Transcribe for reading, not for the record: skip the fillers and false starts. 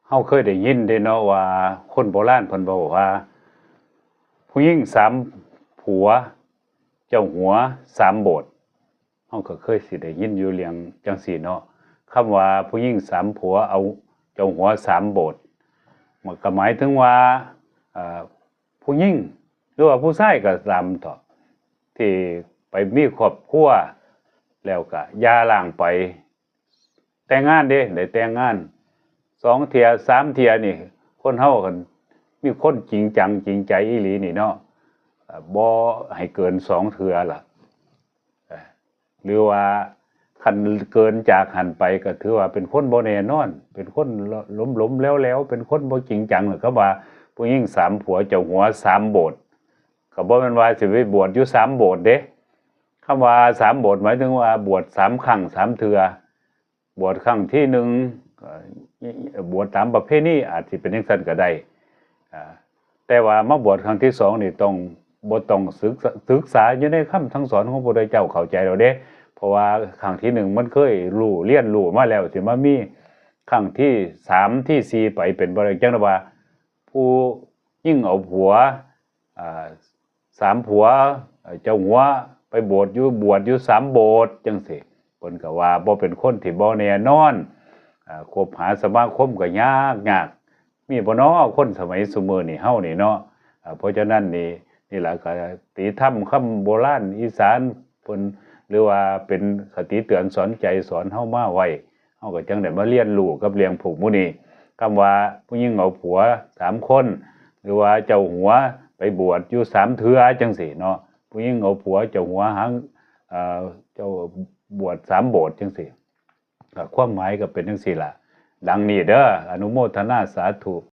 เฮาเคยได้ยินเด้เนาะว่าคนโบราณเพิ่นเว้าว่าผู้หญิง3ผัวเจ้าหัว3โบสถ์เฮาก็เคยสิได้ยินอยู่เรื่องจังซี่เนาะคำว่าผู้หญิง3ผัวเอาเจ้าหัว3โบสถ์มันก็หมายถึงว่าผู้หญิงหรือว่าผู้ชายก็ตามเถาะที่ไปมีครอบครัวแล้วก็หย่าร้างไปแต่งงานเด้ได้แต่งงาน2เที่ย3เที่ยนี่คนเฮาก็มีคนจริงจังจริงใจอีหลีนี่เนาะบ่ให้เกิน2เทื่อล่ะหรือว่าคันเกินจากหันไปก็ถือว่าเป็นคนบ่แน่นอนเป็นคนล้มๆแล้วๆเป็นคนบ่จริงจังเขาว่าผู้หญิง3ผัวเจ้าหัว3โบสถ์ก็บ่แม่นว่าสิไปบวชอยู่3โบสถ์เด้คำว่า3โบสถ์หมายถึงว่าบวช3ครั้ง3เทื่อบวชครั้งที่1บวชตามประเพณีอาจสิเป็นจังซั่นก็ได้แต่ว่ามาบวชครั้งที่2นี่ต้องบ่ต้องศึกษาอยู่ในคำทั้งสอนของพระพุทธเจ้าเข้าใจแล้วเด้เพราะว่าครั้งที่1มันเคยเรียนรู้มาแล้วสิมามีครั้งที่3ที่4ไปเป็นบ่ได้จังว่าผู้ยิ่งเอาผัว3ผัวเจ้าหัวไปบวชอยู่3โบสถ์จังซี่เพิ่นก็ว่าบ่เป็นคนที่บ่แน่นอนคบหาสมาคมก็ยากมีบ่น้อคนสมัยซุมื้อนี้เฮานี่เนาะเพราะฉะนั้นนี่ล่ะก็ติธรรมคำโบราณอีสานเพิ่นหรือว่าเป็นคติเตือนสอนใจสอนเฮามาไว้เฮาก็จังได้มาเรียนรู้กับเรื่องพวกหมู่นี้คำว่าผู้หญิงเอาผัว3คนหรือว่าเจ้าหัวไปบวชอยู่3เทื่อจังซี่เนาะผู้หญิงเอาผัวเจ้าหัวหางเจ้าบวช3โบสถ์จังซี่ความหมายก็เป็นจังซี่ล่ะดังนี้เด้ออนุโมทนาสาธุ